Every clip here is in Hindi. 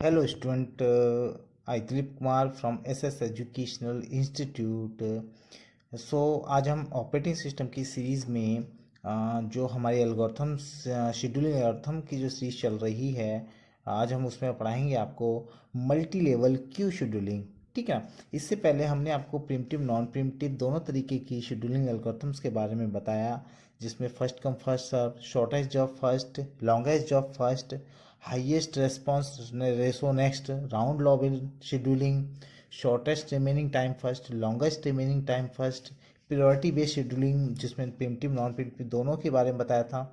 Hello, student. I Dilip Kumar from SS Educational Institute. सो आज हम ऑपरेटिंग सिस्टम की सीरीज़ में जो हमारी एल्गोरिथम शेड्यूलिंग एल्गोरिथम की जो सीरीज चल रही है, आज हम उसमें पढ़ाएंगे आपको मल्टी लेवल क्यू शेड्यूलिंग। ठीक है। इससे पहले हमने आपको प्रिमिटिव नॉन प्रिमिटिव दोनों तरीके की शेड्यूलिंग एल्गोरिथम्स के बारे में बताया, जिसमें first come first serve, shortest job first, longest job first, highest response ratio next, round robin scheduling, shortest remaining time first, longest remaining time first, priority based scheduling जिसमें प्रिमिटिव नॉन प्रिमिटिव दोनों के बारे में बताया था।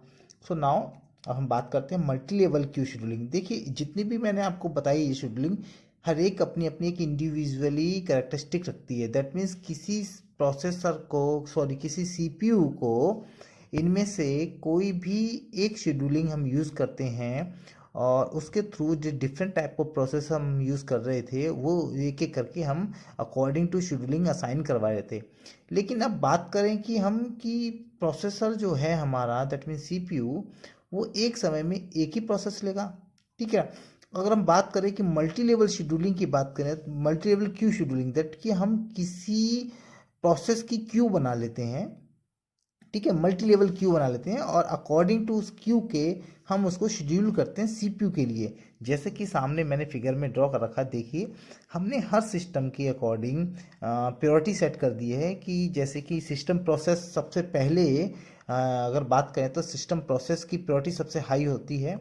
सो नाउ अब हम बात करते हैं मल्टी लेवल क्यू शेड्यूलिंग। देखिए, जितनी भी मैंने आपको बताई ये शेड्यूलिंग, हर एक अपनी अपनी एक इंडिविजुअली कैरेक्टरिस्टिक रखती है। दैट मीन्स किसी प्रोसेसर को, सॉरी किसी सीपीयू को, इनमें से कोई भी एक शेड्यूलिंग हम यूज़ करते हैं और उसके थ्रू जो डिफरेंट टाइप ऑफ प्रोसेस हम यूज़ कर रहे थे वो एक एक करके हम अकॉर्डिंग टू शेड्यूलिंग असाइन करवा रहे थे। लेकिन अब बात करें कि हम कि प्रोसेसर जो है हमारा, दैट मीन सीपीयू, वो एक समय में एक ही प्रोसेस लेगा। ठीक है। अगर हम बात करें कि मल्टी लेवल शेड्यूलिंग की बात करें, multi level queue scheduling, that कि हम किसी प्रोसेस की क्यू बना लेते हैं। ठीक है, मल्टी लेवल क्यू बना लेते हैं और अकॉर्डिंग टू उस क्यू के हम उसको शेड्यूल करते हैं सीपीयू के लिए। जैसे कि सामने मैंने फिगर में ड्रॉ कर रखा, देखिए हमने हर सिस्टम के अकॉर्डिंग प्रायोरिटी सेट कर दी है कि जैसे कि सिस्टम प्रोसेस सबसे पहले अगर बात करें तो सिस्टम प्रोसेस की प्रायोरिटी सबसे हाई होती है।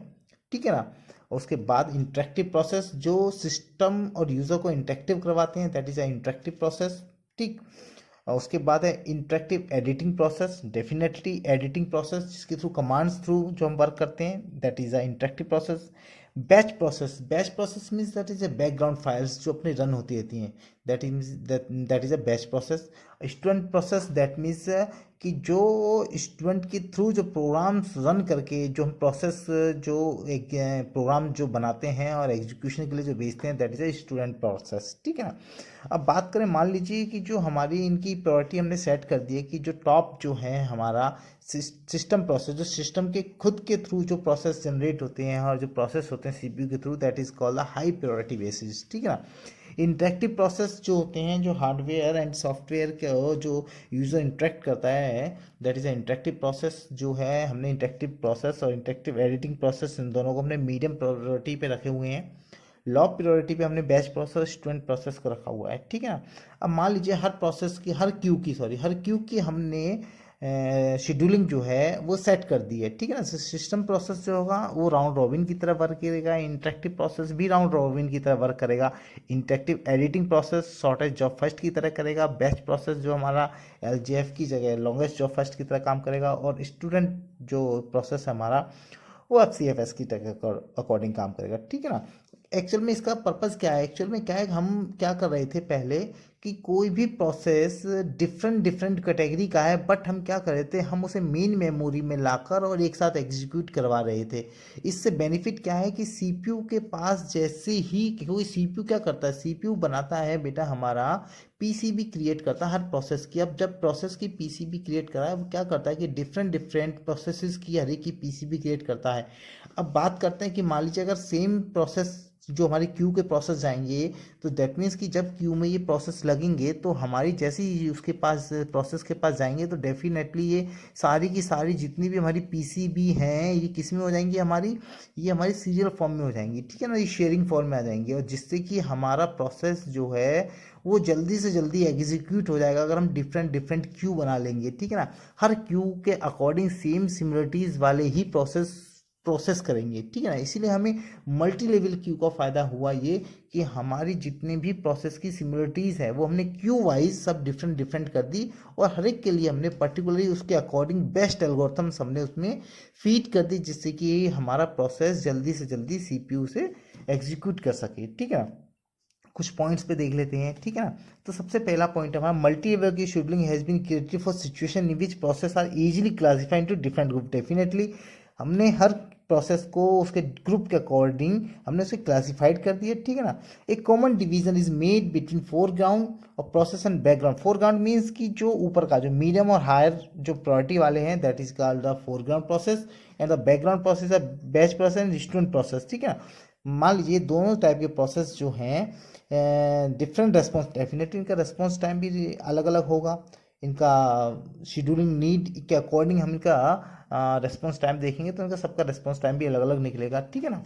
ठीक है ना। उसके बाद इंटरेक्टिव प्रोसेस जो सिस्टम और यूज़र को इंटरेक्टिव करवाते हैं, that is a interactive process. ठीक। और उसके बाद है interactive editing process, definitely editing process जिसके थ्रू कमांड्स थ्रू जो हम वर्क करते हैं, that is a interactive process. Batch process means that is a background files जो अपनी रन होती रहती हैं, that is a batch process. Student process that means कि जो स्टूडेंट के थ्रू जो प्रोग्राम्स रन करके जो हम प्रोसेस जो एक प्रोग्राम जो बनाते हैं और एग्जीक्यूशन के लिए जो भेजते हैं, that is a student process. ठीक है ना। अब बात करें, मान लीजिए कि जो हमारी इनकी प्रायोरिटी हमने सेट कर दी है कि जो टॉप जो है हमारा सिस्टम प्रोसेस, जो सिस्टम के खुद के थ्रू जो प्रोसेस जनरेट होते हैं और जो प्रोसेस होते हैं सीपीयू के through, that is called the high priority basis. ठीक है ना। इंटरेक्टिव प्रोसेस जो होते हैं, जो हार्डवेयर एंड सॉफ्टवेयर के जो यूज़र इंटरेक्ट करता है, that is a interactive process जो है। हमने इंटरेक्टिव प्रोसेस और इंटरेक्टिव एडिटिंग प्रोसेस इन दोनों को हमने मीडियम प्रायोरिटी पे रखे हुए हैं। लॉ प्रायोरिटी पे हमने बैच प्रोसेस, स्टूडेंट प्रोसेस को रखा हुआ है। ठीक है ना। अब मान लीजिए हर प्रोसेस की, हर क्यू की हमने शेड्यूलिंग जो है वो सेट कर दी है। ठीक है ना। सिस्टम प्रोसेस जो होगा वो राउंड रॉबिन की तरह वर्क करेगा, इंटरेक्टिव प्रोसेस भी राउंड रॉबिन की तरह वर्क करेगा, interactive editing process shortest job first की तरह करेगा, बैच प्रोसेस जो हमारा एलजेएफ की जगह लॉन्गेस्ट जॉब फर्स्ट की तरह काम करेगा, और स्टूडेंट जो प्रोसेस है हमारा वो एफ सी एफ एस की अकॉर्डिंग काम करेगा। ठीक है ना। एक्चुअल में इसका पर्पस क्या है, एक्चुअल में क्या है, हम क्या कर रहे थे पहले कि कोई भी प्रोसेस डिफरेंट डिफरेंट कैटेगरी का है, बट हम क्या कर रहे थे, हम उसे मेन मेमोरी में लाकर और एक साथ एग्जीक्यूट करवा रहे थे। इससे बेनिफिट क्या है कि सीपीयू के पास जैसे ही, क्योंकि सीपीयू क्या करता है, सीपीयू बनाता है बेटा हमारा पीसीबी क्रिएट करता है हर प्रोसेस की। अब जब प्रोसेस की पीसीबी क्रिएट करा है, वो क्या करता है कि डिफरेंट डिफरेंट प्रोसेसेस की हर एक की पीसीबी क्रिएट करता है। अब बात करते हैं कि मान लीजिए अगर सेम प्रोसेस जो हमारी क्यू के प्रोसेस जाएंगे, तो दैट मीन्स कि जब क्यू में ये प्रोसेस लगेंगे तो हमारी जैसे ही उसके पास प्रोसेस के पास जाएंगे तो डेफिनेटली ये सारी की सारी जितनी भी हमारी पीसीबी हैं ये किस में हो जाएंगी, ये हमारी सीरियल फॉर्म में हो जाएंगी। ठीक है ना। ये शेयरिंग फॉर्म में आ जाएंगी, और जिससे कि हमारा प्रोसेस जो है वो जल्दी से जल्दी एग्जीक्यूट हो जाएगा अगर हम डिफरेंट डिफरेंट क्यू बना लेंगे। ठीक है ना। हर क्यू के अकॉर्डिंग सेम सिमिलरिटीज वाले ही प्रोसेस करेंगे। ठीक है ना। इसीलिए हमें मल्टी लेवल क्यू का फ़ायदा हुआ ये कि हमारी जितने भी प्रोसेस की सिमिलरिटीज़ है वो हमने क्यू वाइज सब डिफरेंट डिफरेंट कर दी, और हर एक के लिए हमने पर्टिकुलरली उसके अकॉर्डिंग बेस्ट एल्गोरिथम्स हमने उसमें फीड कर दी, जिससे कि हमारा प्रोसेस जल्दी से जल्दी सीपीयू से एग्जीक्यूट कर सके। ठीक है। कुछ पॉइंट्स पे देख लेते हैं। ठीक है ना। तो सबसे पहला पॉइंट हमारा, मल्टी लेवल की scheduling has been created for situation in which process are easily classified into different group. Definitely हमने हर प्रोसेस को उसके ग्रुप के अकॉर्डिंग हमने उसे क्लासिफाइड कर दिया। ठीक है ना। एक common division is made between foreground और process and background. Foreground means कि जो ऊपर का जो मीडियम और हायर जो प्रायोरिटी वाले हैं, that is called the foreground process, and the background process है batch process and student process. ठीक है ना। मान लीजिए दोनों टाइप के प्रोसेस जो हैं डिफरेंट रेस्पॉन्स, डेफिनेटली इनका रेस्पॉन्स टाइम भी अलग अलग होगा, इनका शेड्यूलिंग नीड के अकॉर्डिंग हम इनका रेस्पॉन्स टाइम देखेंगे तो इनका सबका रेस्पॉन्स टाइम भी अलग अलग निकलेगा, ठीक है ना।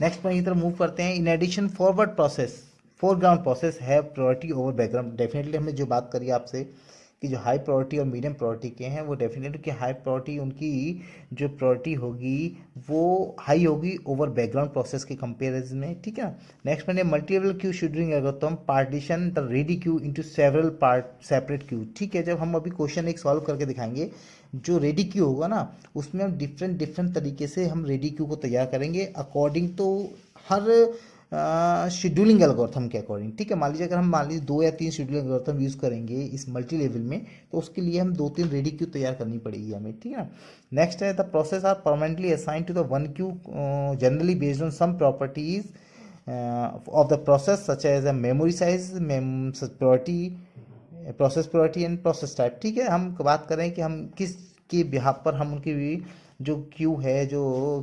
नेक्स्ट पॉइंट की तरफ मूव करते हैं। In addition forward process, foreground process have priority over background. Definitely हमने जो बात करी आपसे कि जो हाई प्रायोरिटी और मीडियम प्रायोरिटी के हैं वो डेफिनेटली कि हाई प्रायोरिटी उनकी जो प्रायोरिटी होगी वो हाई होगी ओवर बैकग्राउंड प्रोसेस के कंपेरिजन में, ठीक है। नेक्स्ट पॉइंट है multi level queue scheduling algorithm partition the ready queue into several part separate Q, ठीक है। जब हम अभी क्वेश्चन एक सॉल्व करके दिखाएंगे, जो रेडी क्यू होगा ना उसमें हम डिफरेंट डिफरेंट तरीके से हम रेडी क्यू को तैयार करेंगे अकॉर्डिंग तो हर शेड्यूलिंग एल्गोरिथम के अकॉर्डिंग, ठीक है। मान लीजिए अगर हम मान लीजिए 2 या 3 शेड्यूलिंग एल्गोरिथम यूज़ करेंगे इस मल्टी लेवल में, तो उसके लिए हम 2-3 रेडी क्यू तैयार करनी पड़ेगी हमें, ठीक है ना। नेक्स्ट है the process are permanently assign to the one queue generally based on some properties of the process such as a memory size, priority, process priority and process type, ठीक है। हम बात करें कि हम किस के बिहाफ पर हम उनकी भी जो क्यू है, जो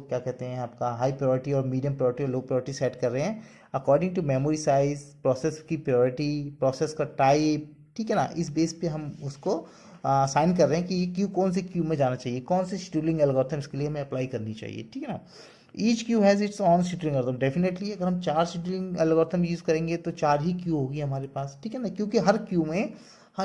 क्या कहते हैं आपका हाई प्रायोरिटी और मीडियम प्रायोरिटी और लो प्रायोरिटी सेट कर रहे हैं according to memory size, process की प्रायोरिटी, प्रोसेस का टाइप, ठीक है ना। इस बेस पे हम उसको साइन कर रहे हैं कि ये क्यू कौन से क्यू में जाना चाहिए, कौन से शेड्यूलिंग एल्गोरिथम इसके लिए हमें अप्लाई करनी चाहिए, ठीक है ना। Each Q has its on scheduling algorithm. Definitely अगर हम 4 शेड्यूलिंग एल्गोरिथम यूज़ करेंगे तो 4 ही क्यू होगी हमारे पास, ठीक है ना, क्योंकि हर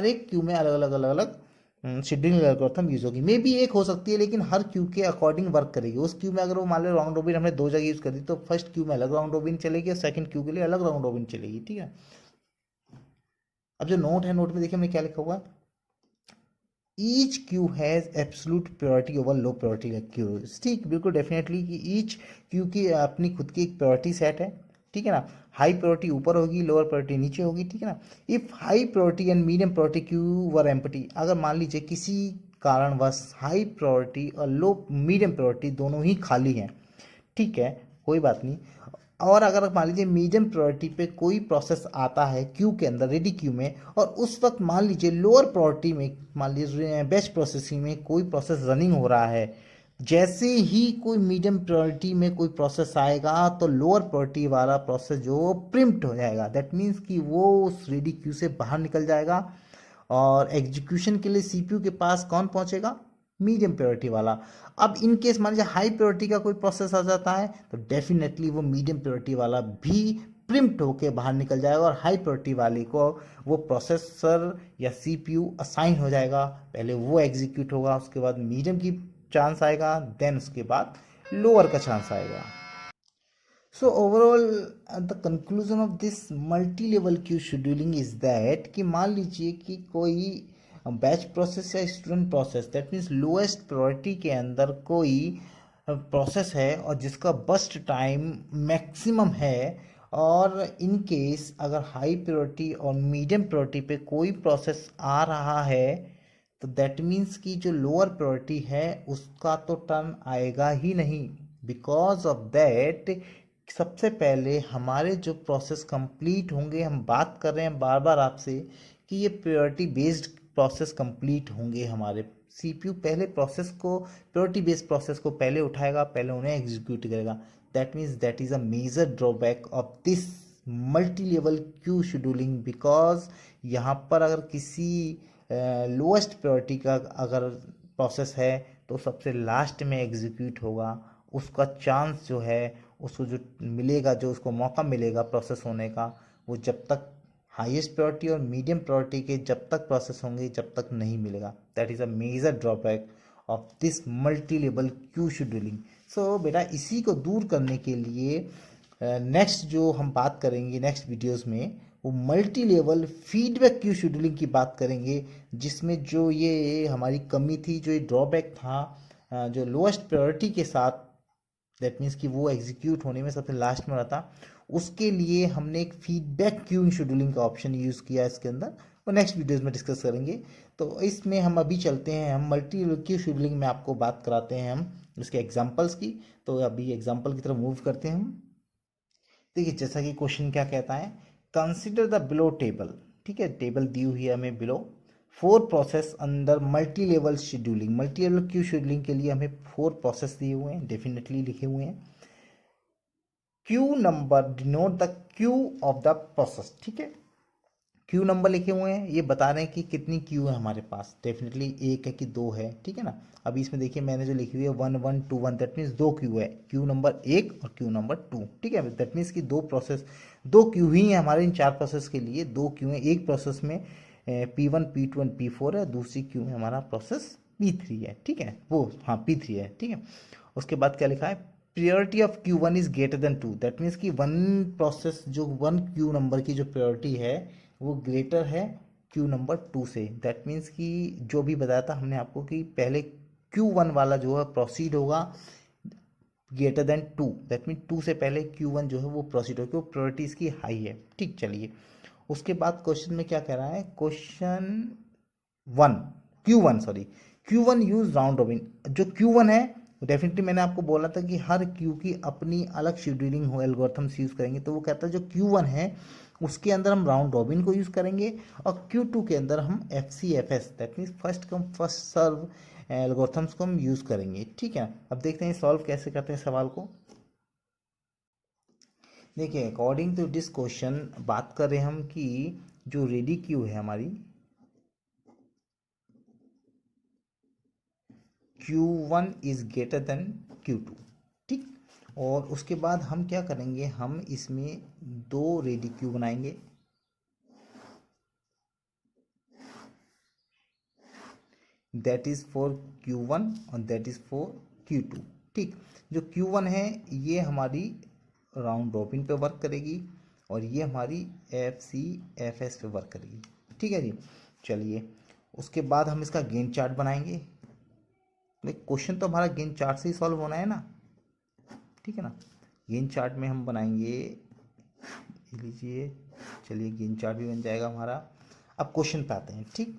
एक क्यू में अलग अलग शेड्यूलिंग एल्गोरिथम यूज होगी। मे बी एक हो सकती है लेकिन हर क्यू के अकॉर्डिंग वर्क करेगी। उस क्यू में अगर वो मान लो राउंड रोबिन हमने 2 जगह यूज कर दी तो फर्स्ट क्यू में अलग राउंड रोबिन चलेगी और सेकंड क्यू के लिए अलग राउंड रोबिन चलेगी, ठीक है। अब जो नोट है, नोट में देखिए हमने क्या लिखा हुआ है, each queue has absolute priority over low priority queues, ठीक, बिल्कुल डेफिनेटली कि ईच क्यू की अपनी खुद की एक प्रायोरिटी सेट है, ठीक है ना। हाई प्रायोरिटी ऊपर होगी, लोअर प्रायोरिटी नीचे होगी, ठीक है ना। If high priority and medium priority queue were empty, अगर मान लीजिए किसी कारणवश हाई प्रायोरिटी और लो मीडियम प्रायोरिटी दोनों ही खाली हैं, ठीक है, कोई बात नहीं। और अगर मान लीजिए मीडियम प्रायोरिटी पे कोई प्रोसेस आता है क्यू के अंदर, रेडी क्यू में, और उस वक्त मान लीजिए लोअर प्रायोरिटी में, मान लीजिए बैच प्रोसेसिंग में कोई प्रोसेस रनिंग हो रहा है, जैसे ही कोई मीडियम प्रायोरिटी में कोई प्रोसेस आएगा तो लोअर प्रायोरिटी वाला प्रोसेस जो प्रिम्प्ट हो जाएगा। दैट मीन्स कि वो उस रेडी क्यू से बाहर निकल जाएगा और एग्जीक्यूशन के लिए सीपीयू के पास कौन पहुंचेगा, मीडियम प्रायोरिटी वाला। अब इन केस मान लीजिए हाई प्रायोरिटी का कोई प्रोसेस आ जाता है तो डेफिनेटली वो मीडियम प्रायोरिटी वाला भी प्रिम्प्ट होके बाहर निकल जाएगा और हाई प्रायोरिटी वाले को वो प्रोसेसर या सीपीयू असाइन हो जाएगा। पहले वो एग्जीक्यूट होगा, उसके बाद मीडियम की चांस आएगा, देन उसके बाद लोअर का चांस आएगा। So overall the conclusion of this multi level queue scheduling is that कि मान लीजिए कि कोई बैच प्रोसेस या student process, that means lowest priority के अंदर कोई प्रोसेस है और जिसका बस्ट टाइम मैक्सिमम है, और इन केस अगर हाई प्रायोरिटी और मीडियम प्रायोरिटी पे कोई प्रोसेस आ रहा है तो दैट मीन्स कि जो लोअर प्रायोरिटी है उसका तो टर्न आएगा ही नहीं। बिकॉज ऑफ दैट सबसे पहले हमारे जो प्रोसेस कंप्लीट होंगे, हम बात कर रहे हैं बार बार आपसे कि ये प्रायोरिटी बेस्ड प्रोसेस कंप्लीट होंगे, हमारे सीपीयू पहले प्रोसेस को, प्रायोरिटी बेस्ड प्रोसेस को पहले उठाएगा, पहले उन्हें एग्जीक्यूट करेगा। That means that is a major drawback of this multi level queue scheduling, because यहाँ पर अगर किसी लोएस्ट प्रायोरिटी का अगर प्रोसेस है तो सबसे लास्ट में एग्जीक्यूट होगा, उसका चांस जो है, उसको जो मिलेगा, जो उसको मौका मिलेगा प्रोसेस होने का, वो जब तक हाईएस्ट प्रायोरिटी और मीडियम प्रायोरिटी के जब तक प्रोसेस होंगे जब तक नहीं मिलेगा। That is a major drawback of this multi level queue scheduling. So बेटा इसी को दूर करने के लिए नेक्स्ट जो हम बात करेंगे नेक्स्ट वीडियोस में वो multi level feedback queue scheduling की बात करेंगे, जिसमें जो ये हमारी कमी थी, जो ये ड्रॉबैक था, जो लोएस्ट प्रायोरिटी के साथ, दैट मीन्स कि वो एग्जीक्यूट होने में सबसे लास्ट में रहता, उसके लिए हमने एक फीडबैक क्यूइंग शेड्यूलिंग का ऑप्शन यूज़ किया है इसके अंदर, और नेक्स्ट वीडियोस में डिस्कस करेंगे। तो इसमें हम अभी चलते हैं, हम मल्टी क्यू शेड्यूलिंग में आपको बात कराते हैं हम इसके एग्जांपल्स की। तो अभी एग्जांपल की तरफ मूव करते हैं हम। देखिए जैसा कि क्वेश्चन क्या कहता है, कंसिडर द बिलो टेबल, ठीक है, टेबल दी हुई है हमें बिलो, 4 प्रोसेस अंदर multi level scheduling. Multi level queue scheduling के लिए हमें 4 प्रोसेस दिए हुए हैं, डेफिनेटली लिखे हुए हैं। Q number denote the Q of the process, ठीक है। क्यू नंबर लिखे हुए हैं, ये बता रहे हैं कि कितनी क्यू है हमारे पास, डेफिनेटली एक है कि दो है, ठीक है ना। अभी इसमें देखिए मैंने जो लिखी हुई है 1121, दैट मीन्स दो क्यू है, क्यू नंबर एक और क्यू नंबर टू, ठीक है। दैट मीन्स कि दो प्रोसेस, दो क्यू ही है हमारे इन चार प्रोसेस के लिए, दो क्यू है। एक प्रोसेस में P1 P2 एंड P4 है, दूसरी क्यू में हमारा प्रोसेस P3 है, ठीक है, वो हाँ P3 है, ठीक है। उसके बाद क्या लिखा है, priority of Q1 is greater than two, that means कि वन प्रोसेस जो वन क्यू नंबर की जो प्रियोरिटी है वो ग्रेटर है क्यू नंबर टू से। दैट मीन्स कि जो भी बताया था हमने आपको कि पहले Q1 वाला जो है प्रोसीड होगा greater than two, that mean two से पहले Q1 जो है वो प्रोसीड होगा, प्रियोरिटी इसकी हाई है, ठीक। चलिए उसके बाद क्वेश्चन में क्या कह रहा है, question one, Q1 sorry, Q1 use round robin. जो Q1 है डेफिनेटली मैंने आपको बोला था कि हर क्यू की अपनी अलग शेड्यूलिंग हो, एल्गोरिथम्स यूज करेंगे, तो वो कहता है जो Q1 है उसके अंदर हम राउंड रॉबिन को यूज करेंगे, और Q2 के अंदर हम FCFS, that means first come first serve algorithms को हम यूज करेंगे, ठीक है। अब देखते हैं सॉल्व कैसे करते हैं सवाल को। देखिए अकॉर्डिंग टू दिस क्वेश्चन बात कर रहे हैं हम कि जो रेडी क्यू है हमारी Q1 is greater then Q2, ठीक। और उसके बाद हम क्या करेंगे, हम इसमें दो रेडी क्यू बनाएंगे, दैट इज फॉर Q1 और दैट इज फॉर Q2, ठीक। जो Q1 है ये हमारी राउंड रॉबिन पे वर्क करेगी और ये हमारी FCFS पे वर्क करेगी, ठीक है जी। चलिए उसके बाद हम इसका गेन चार्ट बनाएंगे, क्वेश्चन तो हमारा गेन चार्ट से ही सॉल्व होना है ना, ठीक है ना। गेन चार्ट में हम बनाएंगे, लीजिए, चलिए गेन चार्ट भी बन जाएगा हमारा। अब क्वेश्चन पे आते हैं, ठीक।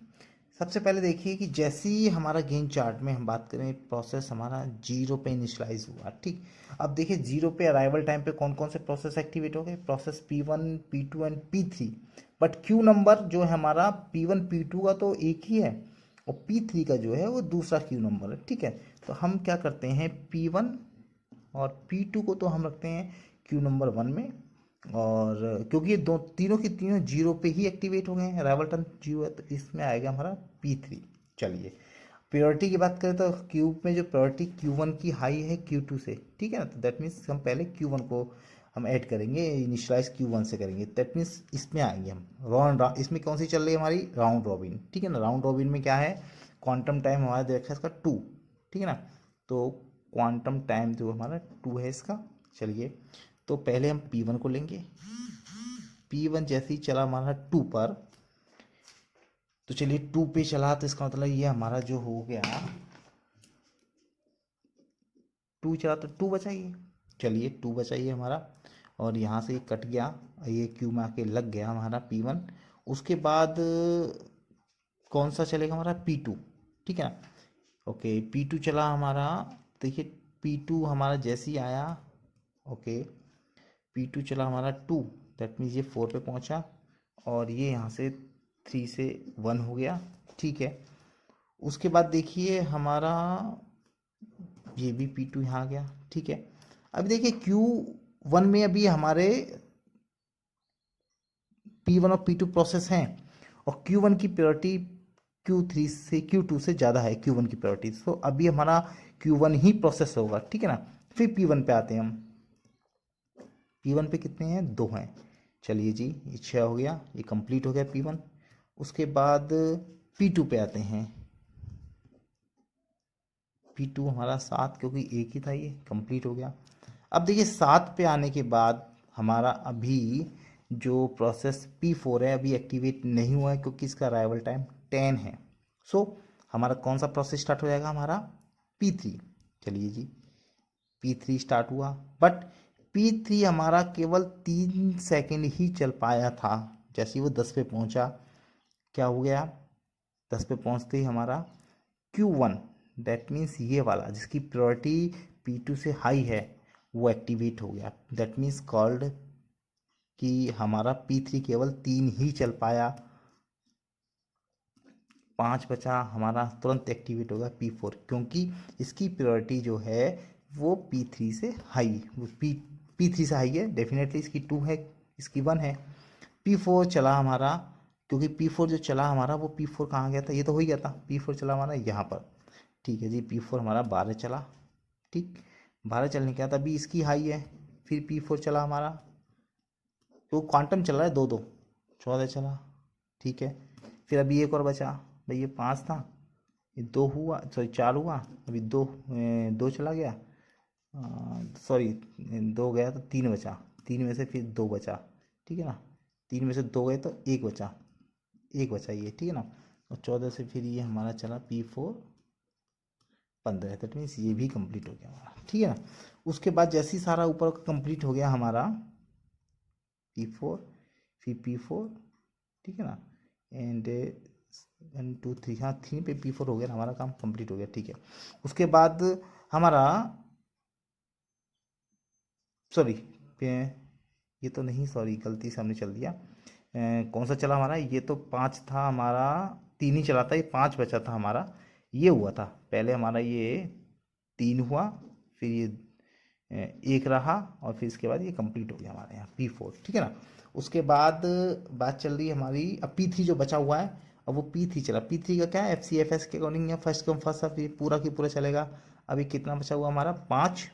सबसे पहले देखिए कि जैसे ही हमारा गेन चार्ट में हम बात करें, प्रोसेस हमारा जीरो पे इनिशलाइज हुआ, ठीक। अब देखिए जीरो पे अराइवल टाइम पे कौन कौन से प्रोसेस एक्टिवेट हो गए, process P1 P2 and P3, but Q number जो है हमारा P1 P2 का तो एक ही है और P3 का जो है वो दूसरा क्यू नंबर है, ठीक है। तो हम क्या करते हैं, P1 और P2 को तो हम रखते हैं क्यू नंबर 1 में, और क्योंकि ये दो तीनों की तीनों जीरो पे ही एक्टिवेट हो गए हैं, अराइवल टाइम जीरो है, तो इसमें आएगा हमारा P3। चलिए प्योरिटी की बात करें तो क्यूब में जो प्योरिटी Q1 की हाई है Q2 से, ठीक है ना। तो दैट मीन्स हम पहले Q1 को हम ऐड करेंगे, इनिशियलाइज Q1 से करेंगे, दैट मीन्स इसमें आएंगे हम राउंड, इसमें कौन सी चल रही है हमारी राउंड रॉबिन, ठीक है ना। राउंड रॉबिन में क्या है, क्वांटम टाइम हमारा देखा है इसका 2, ठीक है ना। तो क्वांटम टाइम जो हमारा 2 है इसका। चलिए तो पहले हम P1 को लेंगे, P1 जैसे ही चला हमारा 2 पर, तो चलिए 2 पे चला तो इसका मतलब ये हमारा जो हो गया 2 चला तो 2 बचा ये, चलिए 2 बचा ये हमारा, और यहाँ से ये कट गया, ये क्यू में आके लग गया हमारा P1। उसके बाद कौन सा चलेगा हमारा P2, ठीक है ना। ओके P2 चला हमारा, देखिए P2 हमारा जैसे ही आया, ओके P2 चला हमारा 2, दैट मीन्स ये 4 पे पहुंचा, और ये यहाँ से 3 से 1 हो गया, ठीक है। उसके बाद देखिए हमारा ये भी P2 यहाँ आ गया, ठीक है। अभी देखिए Q1 में अभी हमारे P1 और P2 प्रोसेस हैं, और Q1 की प्रायोरिटी Q3 से Q2 से ज़्यादा है, Q1 की प्रायोरिटी, तो अभी हमारा Q1 ही प्रोसेस होगा, ठीक है ना। फिर P1 पे आते हैं हम, P1 पे कितने हैं, 2 हैं, चलिए जी ये 6 हो गया, ये कंप्लीट हो गया P1। उसके बाद P2 पे आते हैं, P2 हमारा 7, क्योंकि एक ही था, ये कंप्लीट हो गया। अब देखिए 7 पे आने के बाद हमारा अभी जो प्रोसेस P4 है अभी एक्टिवेट नहीं हुआ है, क्योंकि इसका अराइवल टाइम 10 है। सो हमारा कौन सा प्रोसेस स्टार्ट हो जाएगा, हमारा P3। चलिए जी P3 स्टार्ट हुआ, बट P3 हमारा केवल 3 सेकेंड ही चल पाया था, जैसे ही वो 10 पे पहुंचा क्या हो गया, 10 पे पहुंचते ही हमारा Q1, दैट मीन्स ये वाला जिसकी प्रायोरिटी P2 से हाई है वो एक्टिवेट हो गया, दैट मीन्स कॉल्ड कि हमारा P3 केवल 3 ही चल पाया, 5 बचा, हमारा तुरंत एक्टिवेट होगा P4, क्योंकि इसकी प्रायोरिटी जो है वो P3 से हाई, वो P3 से हाई है, डेफिनेटली इसकी 2 है, इसकी 1 है। P4 चला हमारा, क्योंकि P4 जो चला हमारा वो P4 कहाँ गया था, ये तो हो ही गया था, P4 चला हमारा यहाँ पर, ठीक है जी। P4 हमारा 12 चला, ठीक, 12 चलने के बाद अभी इसकी हाई है, फिर P4 चला हमारा, तो क्वांटम चल रहा है 2 2, 14 चला, ठीक है। फिर अभी एक और बचा भाई, ये 5 था, ये 2 हुआ, सॉरी 4 हुआ, अभी 2 चला गया, सॉरी 2 गया तो 3 बचा, 3 में से फिर 2 बचा, ठीक है ना, 3 में से 2 गए तो 1 बचा, 1 बचा ये, ठीक है ना। और 14 से फिर ये हमारा चला P4 15, दैट मीन्स ये भी कंप्लीट हो गया हमारा, ठीक है ना। उसके बाद जैसे ही सारा ऊपर का कंप्लीट हो गया हमारा P4, फिर P4, ठीक है ना, एंड 1 2 3, हाँ 3 पे P4 हो गया ना, हमारा काम कंप्लीट हो गया, ठीक है। उसके बाद हमारा, सॉरी ये तो नहीं, सॉरी गलती से हमने चल दिया, कौन सा चला हमारा, ये तो 5 था हमारा, 3 ही चला था, ये 5 बचा था हमारा, ये हुआ था पहले हमारा, ये 3 हुआ, फिर ये 1 रहा, और फिर इसके बाद ये कंप्लीट हो गया हमारे यहाँ P4, ठीक है ना। उसके बाद बात चल रही है हमारी अब P3 जो बचा हुआ है, अब वो P3 चला, P3 का क्या है, FCFS के according, first come first serve, ये पूरा की पूरा चलेगा। अभी कितना बचा हुआ हमारा, 5,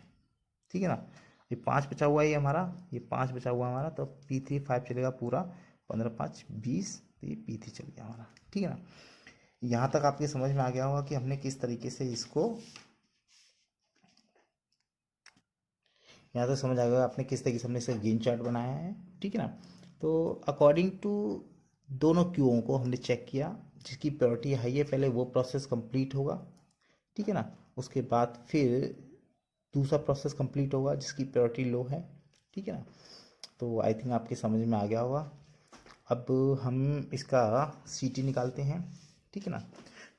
ठीक है ना, ये 5 बचा हुआ है, ये हमारा, ये 5 बचा हुआ हमारा, तो P3 5 चलेगा पूरा, 15 5 20, तो ये P3 चल गया हमारा, ठीक है ना। यहाँ तक आपके समझ में आ गया होगा कि हमने किस तरीके से इसको, यहाँ तक समझ आ गया आपने किस तरीके से हमने इसका गेन चार्ट बनाया है, ठीक है ना। तो अकॉर्डिंग टू दोनों क्यूओं को हमने चेक किया, जिसकी प्रायोरिटी हाई है पहले वो प्रोसेस कंप्लीट होगा, ठीक है ना। उसके बाद फिर दूसरा प्रोसेस कंप्लीट होगा जिसकी प्रायोरिटी लो है, ठीक है ना। तो आई थिंक आपके समझ में आ गया होगा। अब हम इसका CT निकालते हैं, ठीक है ना।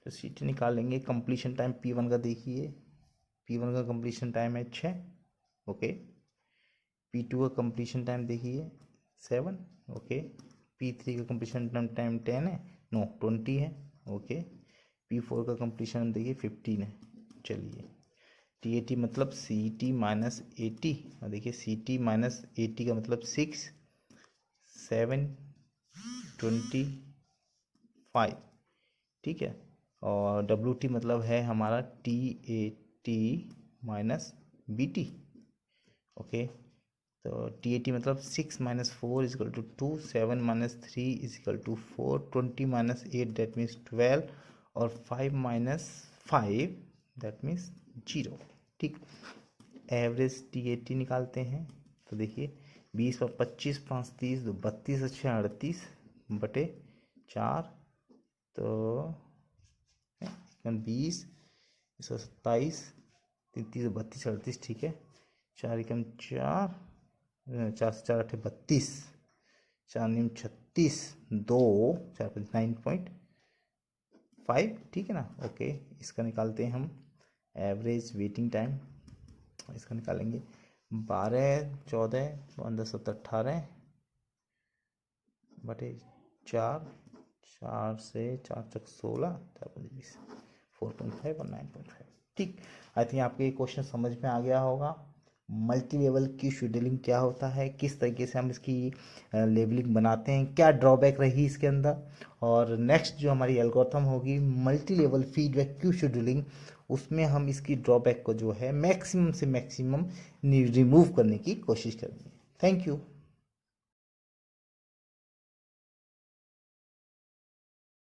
तो CT निकालेंगे, कंप्लीशन टाइम P1 का देखिए, P1 का कंप्लीशन टाइम है 6, ओके। P2 का कंप्लीशन टाइम देखिए 7, ओके। P3 का कंप्लीशन टाइम 10 है, नो 20 है, ओके। P4 का कंप्लीशन देखिए 15 है, चलिए। TAT मतलब CT माइनस 80, और देखिए CT माइनस 80 का मतलब 6 7 25, ठीक है। और WT मतलब है हमारा TAT माइनस BT, ओके। तो TAT मतलब 6 minus 4 equal to 2, 7 minus 3 equal to 4, 20 minus 8 that means 12, और 5 माइनस 5 दैट मीन्स 0, ठीक। एवरेज TAT निकालते हैं, तो देखिए 20 पर 25 5 30, 32 अच्छे 38 बटे 4, तो 20 127 33 32 38, ठीक है। 4 एकम 4, 4 से 4 8 32, 4 निम 36, 2 4 5 9.5, ठीक है ना, ओके। इसका निकालते हैं हम एवरेज वेटिंग टाइम, इसका निकालेंगे 12 14 15 17 18 बटे 4, 4 से 4 चक 16, 4 20, 4.5 और 9.5, ठीक। आई थिंक आपके ये क्वेश्चन समझ में आ गया होगा। मल्टी लेवल की शेड्यूलिंग क्या होता है, किस तरीके से हम इसकी लेवलिंग बनाते हैं, क्या ड्रॉबैक रही इसके अंदर, और नेक्स्ट जो हमारी एल्गोरिथम होगी multi level feedback queue scheduling, उसमें हम इसकी ड्रॉबैक को जो है मैक्सिमम से मैक्सिमम रिमूव करने की कोशिश करेंगे। Thank you.